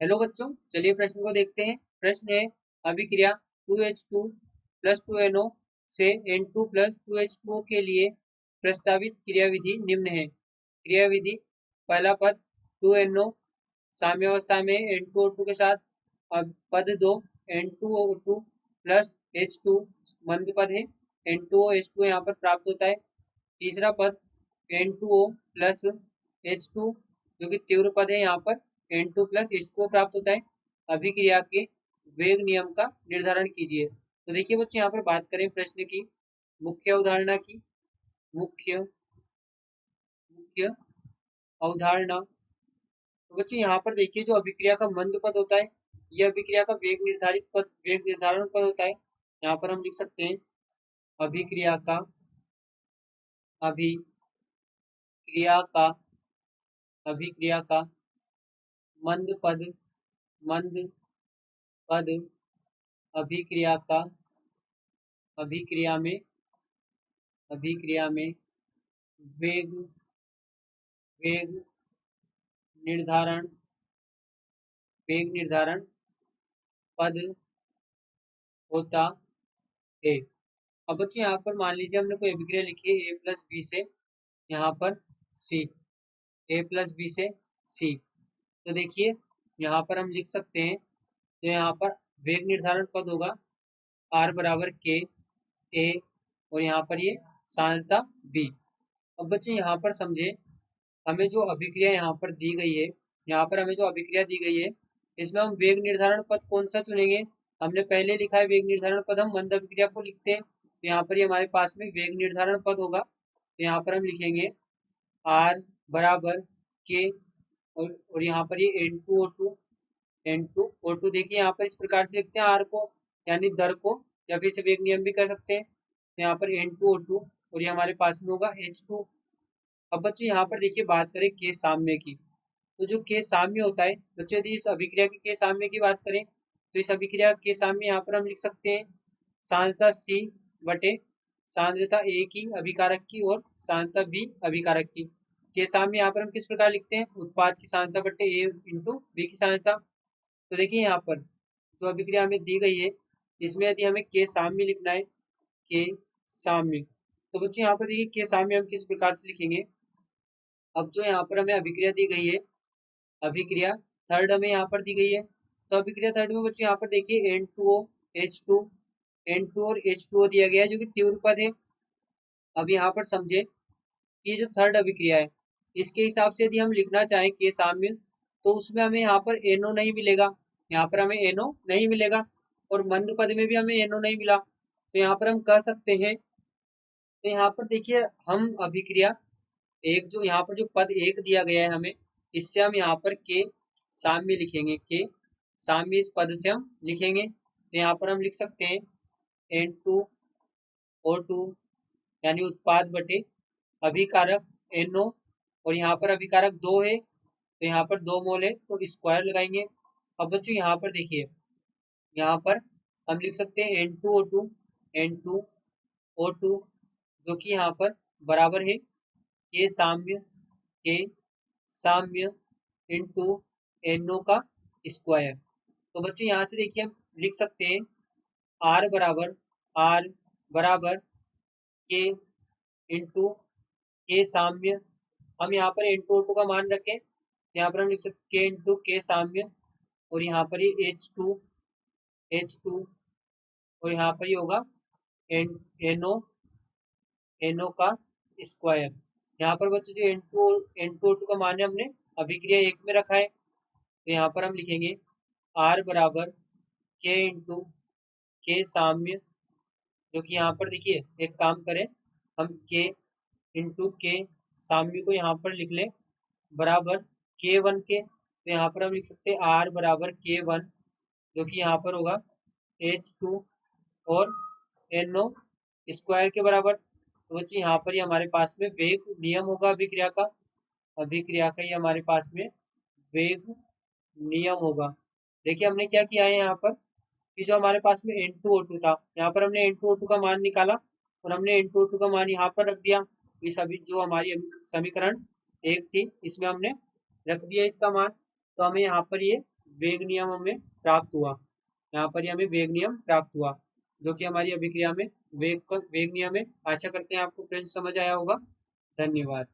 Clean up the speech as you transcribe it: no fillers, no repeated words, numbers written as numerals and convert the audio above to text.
Hello बच्चों, चलिए प्रश्न को देखते हैं। प्रश्न है, अभिक्रिया 2H2 प्लस 2NO से N2 प्लस 2H2O के लिए प्रस्तावित क्रियाविधि निम्न है। क्रियाविधि, पहला पद 2NO साम्यावस्था में N2O2 के साथ। अब पद 2 N2O2 प्लस H2 मंद पद है, N2OH2 यहाँ पर प्राप्त होता है। तीसरा पद N2O प्लस H2 जो कि तीव्र पद है, यहाँ पर N2 प्लस H2O प्राप्त होता है। अभिक्रिया के वेग नियम का निर्धारण कीजिए। तो देखिए बच्चे, यहाँ पर बात करें प्रश्न की मुख्य अवधारणा की। मुख्य मुख्य अवधारणा, तो बच्चे यहाँ पर देखिए, जो अभिक्रिया का मंद पद होता है, यह अभिक्रिया का वेग निर्धारण पद होता है। यहाँ पर हम लिख सकते हैं अभिक्रिया का अभिक्रिया का अभिक्रिया का मंद पद अभिक्रिया का अभिक्रिया में वेग वेग निर्धारण पद होता है। अब बच्चे यहाँ पर मान लीजिए हमने कोई अभिक्रिया लिखी है A प्लस बी से यहाँ पर C, A प्लस बी से C। तो देखिए यहाँ पर हम लिख सकते हैं, तो यहाँ पर वेग निर्धारण पद होगा R बराबर K A और यहाँ पर ये सांद्रता B। अब बच्चे यहाँ पर समझे, हमें जो अभिक्रिया यहाँ पर दी गई है, इसमें हम वेग निर्धारण पद कौन सा चुनेंगे। हमने पहले लिखा है वेग निर्धारण पद, हम मंद अभिक्रिया को लिखते हैं। तो यहाँ पर ये हमारे पास में वेग निर्धारण पद होगा। तो यहाँ पर हम लिखेंगे R बराबर K और यहाँ पर ये N2O2 देखिए यहाँ पर इस प्रकार से लिखते हैं R को, यानी दर को, या फिर इसे वेग नियम भी कह सकते हैं। तो यहाँ पर N2O2 और ये हमारे पास में होगा H2। अब बच्चे यहाँ पर देखिए बात करें के साम्य की, तो जो के साम्य होता है बच्चे, यदि इस अभिक्रिया के साम्य की बात करें, तो इस अभिक्रिया के साम्य यहाँ पर हम लिख सकते हैं सांद्रता C बटे सांद्रता A की अभिकारक की और सांद्रता B अभिकारक की। के साम्य यहाँ पर हम किस प्रकार लिखते हैं, उत्पाद की सांद्रता बटे A इंटू B की सांद्रता। तो देखिए यहाँ पर जो अभिक्रिया हमें दी गई है, इसमें यदि हमें के साम्य लिखना है, के साम्य, तो बच्चे यहाँ पर देखिए के साम्य हम किस प्रकार से लिखेंगे। अब जो यहाँ पर हमें अभिक्रिया दी गई है, अभिक्रिया थर्ड हमें यहाँ पर दी गई है, तो अभिक्रिया थर्ड में बच्चे यहाँ पर देखिए N2 और H2O दिया गया है जो कि तीव्र पद है। अब यहाँ पर समझे कि जो थर्ड अभिक्रिया है, इसके हिसाब से यदि हम लिखना चाहें के साम्य, तो उसमें हमें यहाँ पर NO नहीं मिलेगा, और मंद पद में भी हमें NO नहीं मिला। तो यहाँ पर हम कह सकते हैं, तो यहाँ पर देखिए हम अभिक्रिया एक, जो यहाँ पर जो पद एक दिया गया है हमें, इससे हम यहाँ पर के साम्य लिखेंगे, के साम्य इस पद से हम लिखेंगे। तो यहाँ पर हम लिख सकते हैं N2O2 यानी उत्पाद बटे अभिकारक NO, और यहाँ पर अभिकारक 2 है, तो यहाँ पर 2 मोल है, तो स्क्वायर लगाएंगे। अब बच्चों यहाँ पर देखिए, यहाँ पर हम लिख सकते हैं N2O2 जो कि यहाँ पर बराबर है के साम्य इंटू NO का स्क्वायर। तो बच्चों यहाँ से देखिए हम लिख सकते हैं R बराबर के इंटू के साम्य। हम यहाँ पर N2O2 का मान रखें, यहाँ पर हम लिख सकते के इंटू के साम्य, और यहाँ पर ये H2 और यहाँ पर ये होगा NO का स्क्वायर। यहाँ पर बच्चों जो N2O2 का मान है हमने अभिक्रिया एक में रखा है, तो यहाँ पर हम लिखेंगे R बराबर के इंटू के साम्य, जो कि यहाँ पर देखिए एक काम करें, हम के इंटू के साम्य को यहाँ पर लिख लें बराबर K1 के। तो यहाँ पर हम लिख सकते हैं R बराबर K1 जो कि यहाँ पर होगा H2 और NO स्क्वायर के बराबर। तो बच्चे यहाँ पर ही हमारे पास में वेग नियम होगा अभिक्रिया का ही हमारे पास में वेग नियम होगा। देखिए हमने क्या किया है यहाँ पर, कि जो हमारे पास में N2O2 था, यहाँ पर हमने N2O2 का मान निकाला और हमने N2O2 का मान यहाँ पर रख दिया। इस अभी जो हमारी समीकरण एक थी, इसमें हमने रख दिया इसका मान, तो हमें यहाँ पर ये वेग नियम हमें प्राप्त हुआ। यहाँ पर ही हमें वेग नियम प्राप्त हुआ, जो कि हमारी अभिक्रिया में वेग नियम है। आशा करते हैं आपको प्रश्न समझ आया होगा। धन्यवाद।